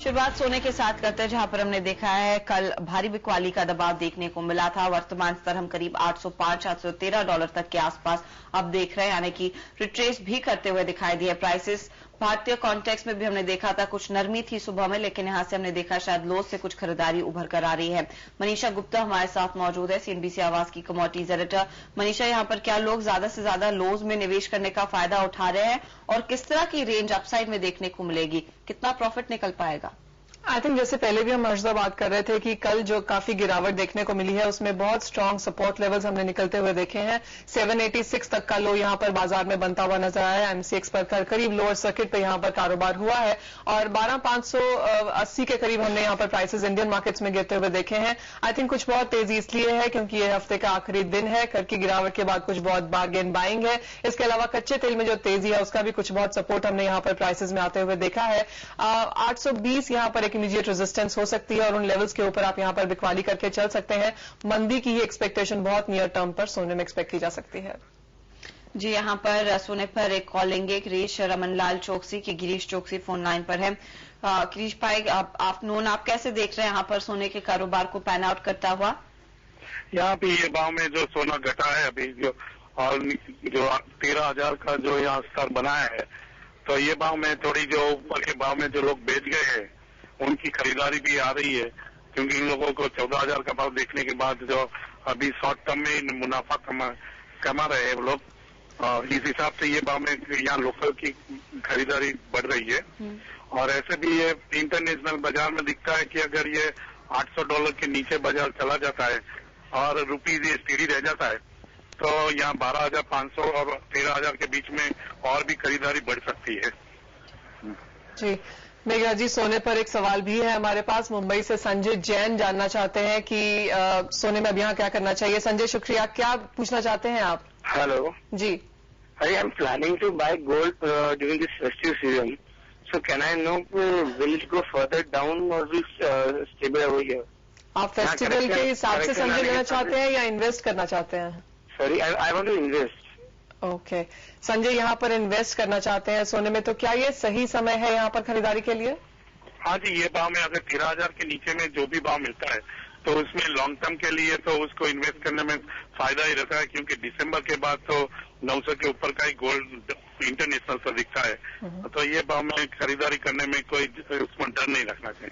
शुरुआत सोने के साथ करते हैं, जहां पर हमने देखा है कल भारी बिकवाली का दबाव देखने को मिला था। वर्तमान स्तर हम करीब 805 $813 तक के आसपास अब देख रहे हैं, यानी कि रिट्रेस भी करते हुए दिखाई दिए प्राइसेस। भारतीय कॉन्टेक्स्ट में भी हमने देखा था कुछ नरमी थी सुबह में, लेकिन यहां से हमने देखा शायद लोज से कुछ खरीदारी उभर कर आ रही है। मनीषा गुप्ता हमारे साथ मौजूद है, सीएनबीसी आवाज की कमोडिटीज एडिटर। मनीषा, यहाँ पर क्या लोग ज्यादा से ज्यादा लोज में निवेश करने का फायदा उठा रहे हैं और किस तरह की रेंज अपसाइड में देखने को मिलेगी, कितना प्रॉफिट निकल पाएगा? आई थिंक जैसे पहले भी हम अर्शदा बात कर रहे थे कि कल जो काफी गिरावट देखने को मिली है उसमें बहुत स्ट्रांग सपोर्ट लेवल्स हमने निकलते हुए देखे हैं। 786 तक का लो यहां पर बाजार में बनता हुआ नजर आया है। एमसीएक्स पर करीब लोअर सर्किट पे यहां पर कारोबार हुआ है और 12,580 के करीब हमने यहां पर प्राइसेस इंडियन मार्केट्स में गिरते हुए देखे हैं। आई थिंक कुछ बहुत तेजी इसलिए है क्योंकि ये हफ्ते का आखिरी दिन है। कल की गिरावट के बाद कुछ बहुत बार्गेन बाइंग है। इसके अलावा कच्चे तेल में जो तेजी है उसका भी कुछ बहुत सपोर्ट हमने यहां पर प्राइसेस में आते हुए देखा है। 820 यहां पर एक इमीडिएट रेजिस्टेंस हो सकती है और उन लेवल्स के ऊपर आप यहां पर बिकवाली करके चल सकते हैं। मंदी की ही एक्सपेक्टेशन बहुत नियर टर्म पर सोने में एक्सपेक्ट की जा सकती है। जी, यहाँ पर सोने पर एक कॉल लेंगे गिरीश रमनलाल चौकसी की। गिरीश चौकसी फोन लाइन पर है। गिरीश भाई, आफ्टरनून, आप कैसे देख रहे हैं यहाँ पर सोने के कारोबार को पैन आउट करता हुआ? यहाँ पे ये भाव में जो सोना घटा है अभी जो 13,000 का जो यहाँ स्तर बनाया है, तो ये भाव में थोड़ी जो ऊपर के भाव में जो लोग बेच गए हैं उनकी खरीदारी भी आ रही है, क्योंकि इन लोगों को 14,000 का भाव देखने के बाद जो अभी शॉर्ट टर्म में मुनाफा कमा रहे हैं वो लोग, इस हिसाब से ये भाव में यहाँ लोकल की खरीदारी बढ़ रही है। और ऐसे भी ये इंटरनेशनल बाजार में दिखता है कि अगर ये $800 के नीचे बाजार चला जाता है और रुपीज ये स्टीडी रह जाता है तो यहाँ 12,500 और 13,000 के बीच में और भी खरीदारी बढ़ सकती है। जी मेघा जी, सोने पर एक सवाल भी है हमारे पास। मुंबई से संजय जैन जानना चाहते हैं कि सोने में अब यहाँ क्या करना चाहिए। संजय, शुक्रिया। क्या पूछना चाहते हैं आप? हेलो जी, I am planning to buy gold during this festive season, so can I know will it go further down or will stable over here? आप फेस्टिवल के हिसाब से संजय लेना चाहते हैं या इन्वेस्ट करना चाहते हैं? Sorry, I want to invest. Okay Sanjay, यहाँ पर इन्वेस्ट करना चाहते हैं सोने में, तो क्या ये सही समय है यहाँ पर खरीदारी के लिए? हाँ जी, ये भाव में अगर 13,000 के नीचे में जो भी भाव मिलता है तो उसमें लॉन्ग टर्म के लिए तो उसको इन्वेस्ट करने में फायदा ही रहता है, क्योंकि दिसंबर के बाद तो 900 के ऊपर का ही गोल्ड इंटरनेशनल पर दिखता है। तो ये भाव में खरीदारी करने में कोई उसमें डर नहीं रखना चाहिए।